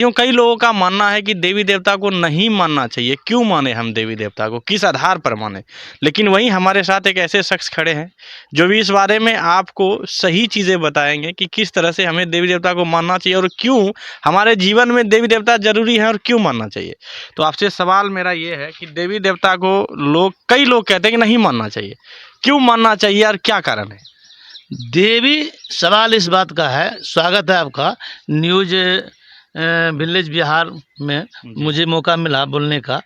यूँ कई लोगों का मानना है कि देवी देवता को नहीं मानना चाहिए। क्यों माने हम देवी देवता को, किस आधार पर माने? लेकिन वहीं हमारे साथ एक ऐसे शख्स खड़े हैं जो भी इस बारे में आपको सही चीज़ें बताएंगे कि किस तरह से हमें देवी देवता को मानना चाहिए और क्यों हमारे जीवन में देवी देवता जरूरी है और क्यों मानना चाहिए। तो आपसे सवाल मेरा ये है कि देवी देवता को कई लोग कहते हैं कि नहीं मानना चाहिए, क्यों मानना चाहिए और क्या कारण है? देवी सवाल इस बात का है, स्वागत है आपका न्यूज विलेज बिहार में मुझे मौका मिला बोलने का।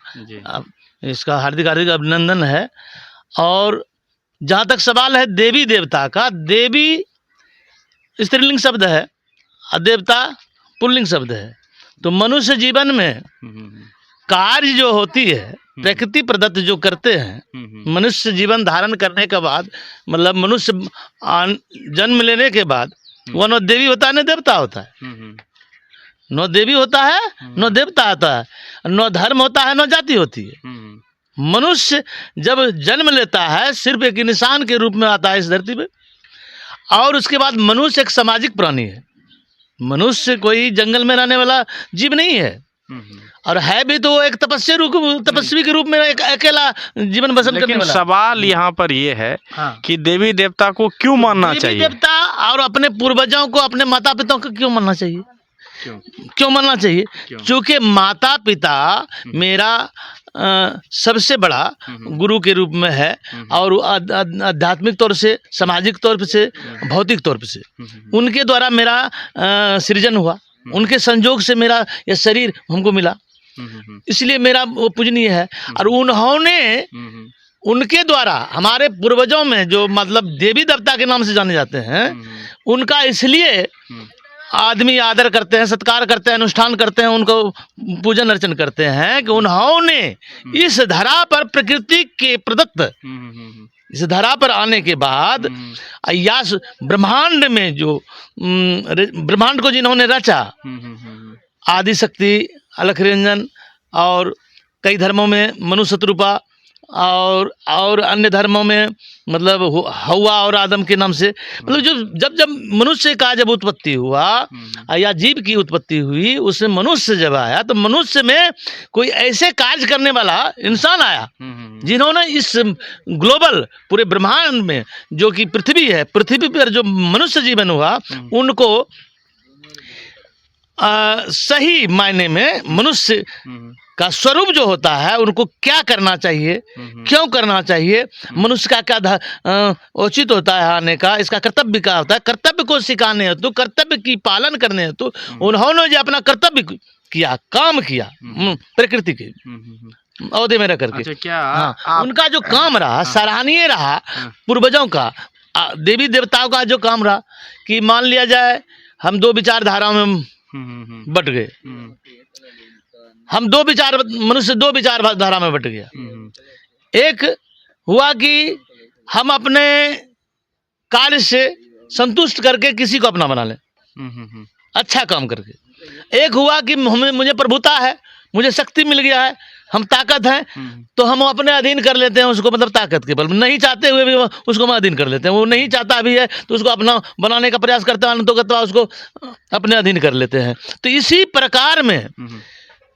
आप इसका हार्दिक हार्दिक अभिनंदन है। और जहाँ तक सवाल है देवी देवता का, देवी स्त्रीलिंग शब्द है और देवता पुल्लिंग शब्द है। तो मनुष्य जीवन में कार्य जो होती है प्रकृति प्रदत्त जो करते हैं, मनुष्य जीवन धारण करने के बाद, मतलब मनुष्य जन्म लेने के बाद वह न देवी होता है न देवता होता है। न देवी होता है न देवता होता है, न धर्म होता है न जाति होती है। मनुष्य जब जन्म लेता है सिर्फ एक इंसान के रूप में आता है इस धरती पे, और उसके बाद मनुष्य एक सामाजिक प्राणी है। मनुष्य कोई जंगल में रहने वाला जीव नहीं है, और है भी तो एक तपस्वी के रूप में एक अकेला जीवन बसर करने वाला। सवाल यहाँ पर ये है कि देवी देवता को क्यों मानना चाहिए? देवी देवता और अपने पूर्वजों को, अपने माता पिता को क्यों मानना चाहिए? क्यों मानना चाहिए? क्योंकि माता पिता मेरा सबसे बड़ा गुरु के रूप में है, और आध्यात्मिक तौर से, सामाजिक तौर से, भौतिक तौर से उनके द्वारा मेरा सृजन हुआ, उनके संजोग से मेरा यह शरीर हमको मिला, इसलिए मेरा वो पूजनीय है। और उन्होंने उनके द्वारा हमारे पूर्वजों में जो मतलब देवी देवता के नाम से जाने जाते हैं, उनका इसलिए आदमी आदर करते हैं, सत्कार करते हैं, अनुष्ठान करते हैं, उनको पूजन अर्चन करते हैं कि उन्होंने इस धरा पर प्रकृति के प्रदत्त, इस धरा पर आने के बाद अय्यास ब्रह्मांड में जो ब्रह्मांड को जिन्होंने रचा, आदि शक्ति, अलख निरंजन, और कई धर्मों में मनु शत्रुपा, और अन्य धर्मों में मतलब हवा और आदम के नाम से, मतलब जब मनुष्य का जब उत्पत्ति हुआ या जीव की उत्पत्ति हुई, उसमें मनुष्य जब आया तो मनुष्य में कोई ऐसे कार्य करने वाला इंसान आया जिन्होंने इस ग्लोबल पूरे ब्रह्मांड में जो कि पृथ्वी है, पृथ्वी पर जो मनुष्य जीवन हुआ, उनको सही मायने में मनुष्य का स्वरूप जो होता है उनको क्या करना चाहिए, क्यों करना चाहिए, मनुष्य का क्या उचित होता है आने का, इसका कर्तव्य क्या होता है, कर्तव्य को सिखाने हेतु, कर्तव्य की पालन करने हेतु उन्होंने जो अपना कर्तव्य किया, काम किया प्रकृति के अवधि में रह करके। अच्छा, क्या उनका जो काम रहा सराहनीय रहा, पूर्वजों का, देवी देवताओं का जो काम रहा कि मान लिया जाए हम दो विचारधाराओं में बट गए, हम मनुष्य दो विचारधारा में बट गया। एक हुआ कि हम अपने कार्य से संतुष्ट करके किसी को अपना बना लें, अच्छा काम करके। एक हुआ कि मुझे प्रभुता है, मुझे शक्ति मिल गया है, हम ताकत हैं, तो हम अपने अधीन कर लेते हैं उसको, मतलब ताकत के बल, नहीं चाहते हुए भी उसको हम अधीन कर लेते हैं। वो नहीं चाहता भी है तो उसको अपना बनाने का प्रयास करते हैं, अनंतोगत्वा उसको अपने अधीन कर लेते हैं। तो इसी प्रकार में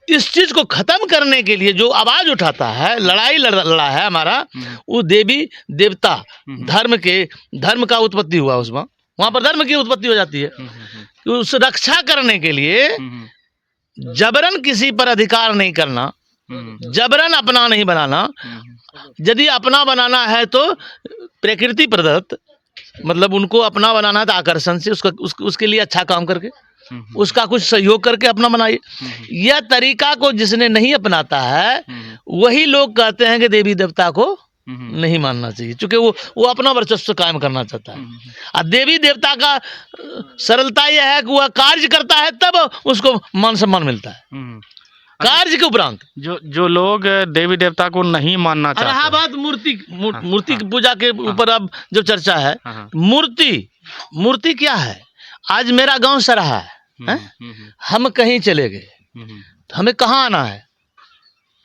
इस चीज को खत्म करने के लिए जो आवाज उठाता है, लड़ाई लड़ा है हमारा, वो देवी देवता धर्म का उत्पत्ति हुआ, उसमें वहां पर धर्म की उत्पत्ति हो जाती है। तो उस रक्षा करने के लिए जबरन किसी पर अधिकार नहीं करना, जबरन अपना नहीं बनाना। यदि अपना बनाना है तो प्रकृति प्रदत्त, मतलब उनको अपना बनाना है तो आकर्षण से उसके लिए अच्छा काम करके, उसका कुछ सहयोग करके अपना बनाइए। यह तरीका को जिसने नहीं अपनाता है वही लोग कहते हैं कि देवी देवता को नहीं मानना चाहिए, क्योंकि वो अपना वर्चस्व कायम करना चाहता है। और देवी देवता का सरलता यह है कि वह कार्य करता है तब उसको मान सम्मान मिलता है, कार्य के उपरांत। जो लोग देवी देवता को नहीं मानना चाहते, रहा बात मूर्ति की पूजा के ऊपर अब जो चर्चा है, मूर्ति क्या है? आज मेरा गांव सरहा है, हम कहीं चले गए, हमें कहाँ आना है?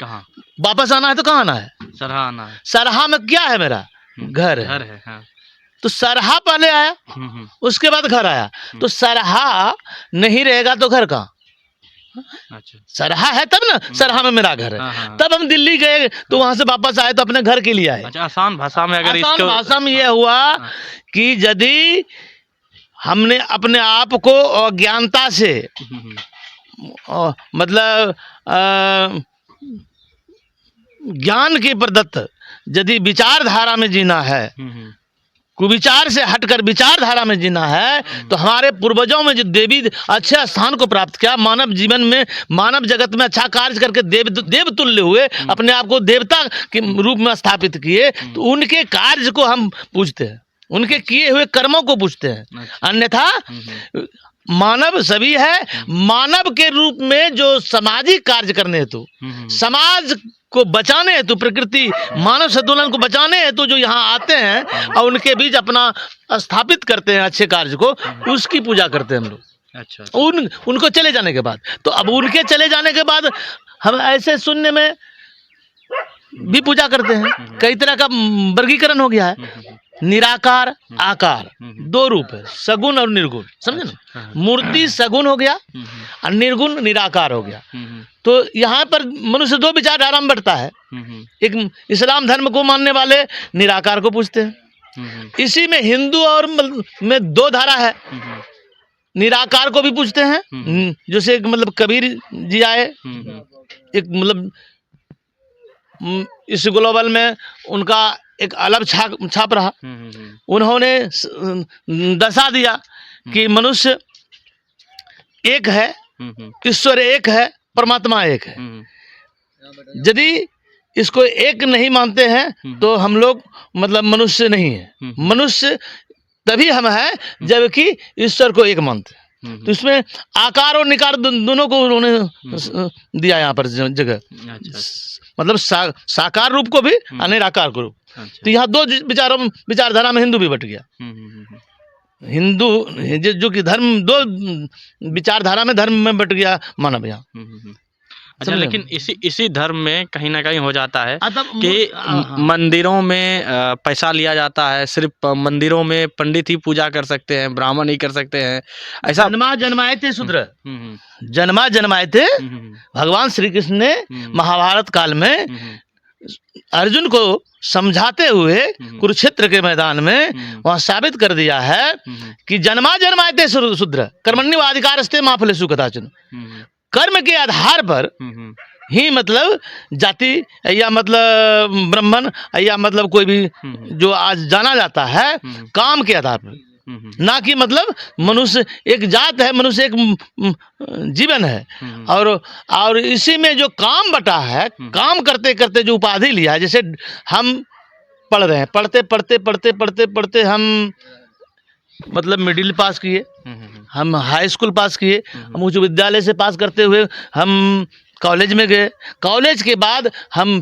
कहाँ वापस आना है तो कहाँ आना है? सरहा आना है। सरहा में क्या है? मेरा घर है। तो सरहा पहले आया, उसके बाद घर आया। तो सरहा नहीं रहेगा तो घर कहाँ? अच्छा। सरहा है तब ना, सरहा में मेरा घर है। हाँ, हाँ। तब हम दिल्ली गए तो वहां से वापस आए तो अपने घर के लिए आए। अच्छा, आसान भाषा में अगर आसान इसको भाषा में यह हुआ कि यदि हमने अपने आप को अज्ञानता से मतलब ज्ञान के प्रदत्त यदि विचारधारा में जीना है, कुविचार से हटकर विचारधारा में जीना है, तो हमारे पूर्वजों में जो देवी अच्छे स्थान को प्राप्त किया, मानव जीवन में, मानव जगत में अच्छा कार्य करके देव तुल्य हुए, अपने आप को देवता के रूप में स्थापित किए, तो उनके कार्य को हम पूजते हैं, उनके किए हुए कर्मों को पूजते हैं। अन्यथा मानव सभी है, मानव के रूप में जो सामाजिक कार्य करने हेतु, समाज को बचाने हेतु, प्रकृति मानव संतुलन को बचाने हेतु जो यहाँ आते हैं और उनके बीच अपना स्थापित करते हैं अच्छे कार्य को, उसकी पूजा करते हैं हम लोग। अच्छा। उनको चले जाने के बाद, तो अब उनके चले जाने के बाद हम ऐसे शून्य में भी पूजा करते हैं। कई तरह का वर्गीकरण हो गया है। निराकार, आकार, दो रूप है, सगुण और निर्गुण, समझे ना। मूर्ति सगुण हो गया और निर्गुण निराकार हो गया। तो यहाँ पर मनुष्य दो विचारधारा में बढ़ता है। एक इस्लाम धर्म को मानने वाले निराकार को पूछते हैं, इसी में हिंदू और में दो धारा है, निराकार को भी पूछते हैं, जैसे मतलब कबीर जी आए, एक मतलब इस ग्लोबल में उनका एक अलग छाप रहा। उन्होंने दर्शा दिया कि मनुष्य एक है, ईश्वर एक है, परमात्मा एक है। यदि इसको एक नहीं मानते हैं तो हम लोग मतलब मनुष्य नहीं है। मनुष्य तभी हम हैं जबकि ईश्वर को एक मानते हैं। तो इसमें आकार और निकार दोनों को उन्होंने दिया यहाँ पर जगह। मतलब साकार रूप को भी और निराकार को रूप। तो यहाँ दो विचारधारा में हिंदू भी बट गया। हिंदू जो कि धर्म, दो विचारधारा में धर्म में बट गया मानव यहाँ। अच्छा, लेकिन इसी धर्म में कहीं ना कहीं हो जाता है कि मंदिरों में पैसा लिया जाता है, सिर्फ मंदिरों में पंडित ही पूजा कर सकते हैं, ब्राह्मण ही कर सकते हैं। ऐसा जन्माए थे शूद्र, जन्माए थे। भगवान श्री कृष्ण ने महाभारत काल में अर्जुन को समझाते हुए कुरुक्षेत्र के मैदान में वहां साबित कर दिया है कि जन्माए थे शूद्र, कर्मण्येवाधिकारस्ते मा फलेषु कदाचन। कर्म के आधार पर ही मतलब जाति या मतलब ब्राह्मण या मतलब कोई भी जो आज जाना जाता है, काम के आधार पर, ना कि मतलब मनुष्य एक जात है, मनुष्य एक जीवन है। और इसी में जो काम बटा है, काम करते करते जो उपाधि लिया है, जैसे हम पढ़ रहे हैं, पढ़ते हम मतलब मिडिल पास किए, हम हाई स्कूल पास किए, हम उच्च विद्यालय से पास करते हुए हम कॉलेज में गए, कॉलेज के बाद हम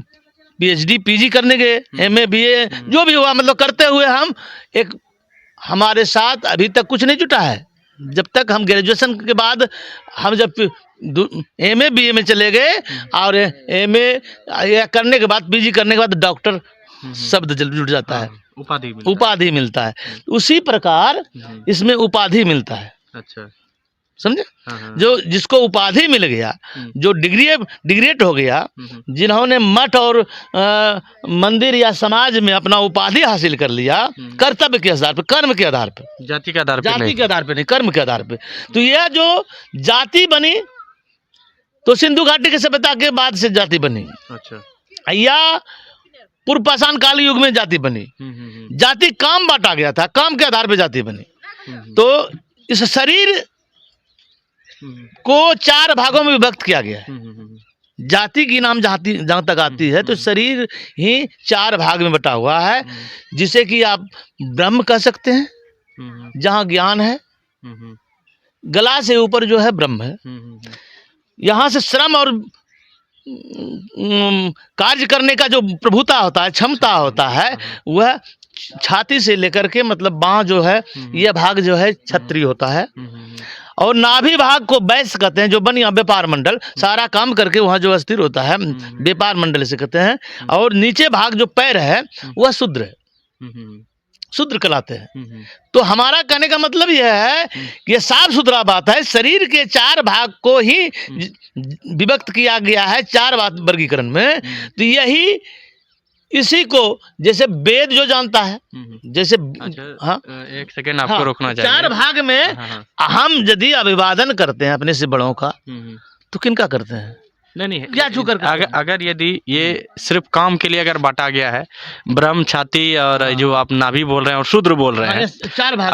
पीएचडी पीजी करने गए, एमए बीए जो भी हुआ मतलब करते हुए हम एक, हमारे साथ अभी तक कुछ नहीं जुटा है। जब तक हम ग्रेजुएशन के बाद हम जब एमए बीए में चले गए और एमए करने के बाद पीजी करने के बाद डॉक्टर शब्द जुट जाता है, उपाधि मिलता है। उसी प्रकार इसमें उपाधि मिलता है। अच्छा, समझे। जो जिसको उपाधि मिल गया, जो डिग्रेट हो गया, जिन्होंने मठ और मंदिर या समाज में अपना उपाधि हासिल कर लिया, कर्तव्य के आधार पर, कर्म के आधार पर, जाति के आधार पर नहीं, कर्म के आधार पर। तो यह जो जाति बनी तो सिंधु घाटी की सभ्यता के बाद से जाति बनी। अच्छा, या पूर्व पाषाण काल युग में जाति बनी। जाति काम बांटा गया था, काम के आधार पर जाति बनी। तो इस शरीर को 4 भागों में विभक्त किया गया है। जाति की नाम जहाँ तक आती है तो शरीर ही 4 भाग में बटा हुआ है, जिसे कि आप ब्रह्म कह सकते हैं, जहाँ ज्ञान है। गला से ऊपर जो है ब्रह्म है। यहाँ से श्रम और कार्य करने का जो प्रभुता होता है, क्षमता होता है, वह छाती से लेकर के मतलब बाँह जो है, यह भाग जो है क्षत्रिय होता है। और नाभि भाग को वैश्य कहते हैं, जो बनिया व्यापार मंडल सारा काम करके वहाँ जो अस्थिर होता है, व्यापार मंडल से कहते हैं। और नीचे भाग जो पैर है वह शूद्र है। शूद्र कहलाते हैं। तो हमारा कहने का मतलब यह है कि ये साफ सुथरा बात है, शरीर के 4 भाग को ही विभक्त किया गया है 4 वर्गीकरण में। तो यही इसी को जैसे वेद जो जानता है, जैसे हाँ एक सेकेंड आपको रोकना चाहिए। 4 भाग में हम यदि अभिवादन करते हैं अपने से बड़ों का, तो किनका करते हैं? नहीं क्या छू कर अगर यदि ये सिर्फ काम के लिए अगर बांटा गया है, ब्रह्म, छाती और जो आप नाभि बोल रहे हैं और शूद्र बोल रहे हैं, 4 भाग,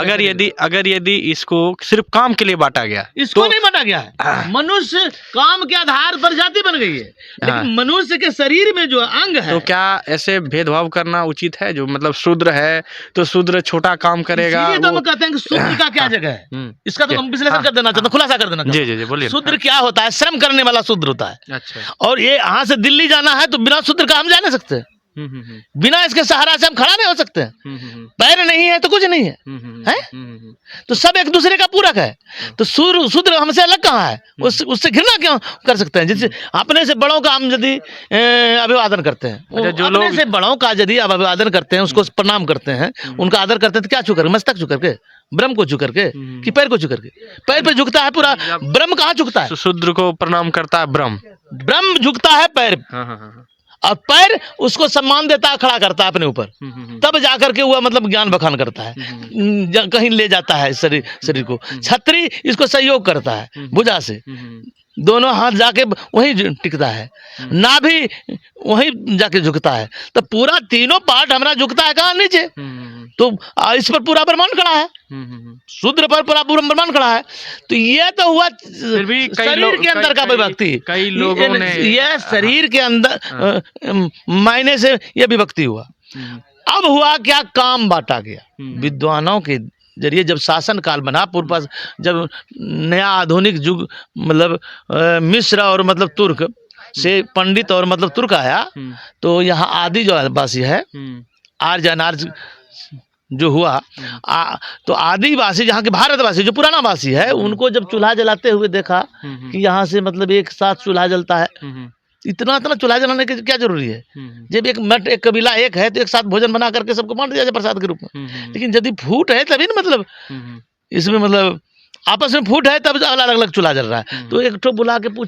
अगर यदि इसको सिर्फ काम के लिए बांटा गया, इसको नहीं बांटा गया है। मनुष्य काम के आधार पर जाति बन गई है, लेकिन मनुष्य के शरीर में जो अंग है, तो क्या ऐसे भेदभाव करना उचित है? जो मतलब शूद्र है तो शूद्र छोटा काम करेगा। तो हम कहते हैं कि शूद्र का क्या जगह है, इसका तो हम विश्लेषण कर देना चाहते हैं, खुलासा कर देना चाहते हैं। जी बोलिए। शूद्र क्या होता है? श्रम करने वाला शूद्र होता है। अच्छा। और ये यहाँ से दिल्ली जाना है तो बिना शूद्र का हम जा नहीं सकते, बिना इसके सहारा से हम खड़ा नहीं हो सकते। पैर नहीं है तो कुछ नहीं है, तो सब एक दूसरे का पूरक है। तो शूद्र हमसे अलग कहाँ है? उससे घृणा क्यों कर सकते हैं? जैसे अपने से बड़ों का हम यदि अभिवादन करते हैं, अपने से बड़ों का यदि अभिवादन करते हैं, उसको प्रणाम करते हैं, उनका आदर करते हैं, तो क्या छू करके? मस्तक छू करके, ब्रह्म को छू करके, कि पैर को छू करके? पैर पे झुकता है पूरा, ब्रह्म कहाँ झुकता है? शूद्र को प्रणाम करता है ब्रह्म झुकता है पैर, और पैर उसको सम्मान देता है, खड़ा करता है अपने ऊपर, तब जाकर के वह मतलब ज्ञान बखान करता है, कहीं ले जाता है शरीर को। छतरी इसको सहयोग करता है भुजा से, दोनों हाथ जाके वहीं टिकता है, नाभि वहीं जाके झुकता है। तो पूरा तीनों पार्ट हमारा झुकता है कहाँ? नीचे। तो इस पर पूरा ब्रह्मांड खड़ा है, शूद्र पर पूरा ब्रह्मांड खड़ा है। तो ये तो हुआ शरीर के अंदर का विभक्ति। कई लोगों ने यह शरीर के अंदर मायने से यह विभक्ति हुआ। अब हुआ क्या? काम बांटा गया विद्वानों के जरिए। जब शासन काल बना, पूर्व जब नया आधुनिक युग मतलब मिस्र और मतलब तुर्क से पंडित और मतलब तुर्क आया, तो यहाँ आदि जो वासी है, आर्य अनार्य जो हुआ, तो आदिवासी जहाँ के भारतवासी जो पुराना वासी है, उनको जब चूल्हा जलाते हुए देखा कि यहाँ से मतलब एक साथ चूल्हा जलता है, इतना चूल्हा जलाने की क्या जरूरी है? जब एक कबीला एक है तो एक साथ भोजन बना करके सबको बांट दिया जाए प्रसाद के रूप में। लेकिन यदि फूट है तभी ना, मतलब इसमें मतलब आपस में फूट है तब अलग अलग चूल्हा जल रहा है। तो एक ठो बुला के पूछा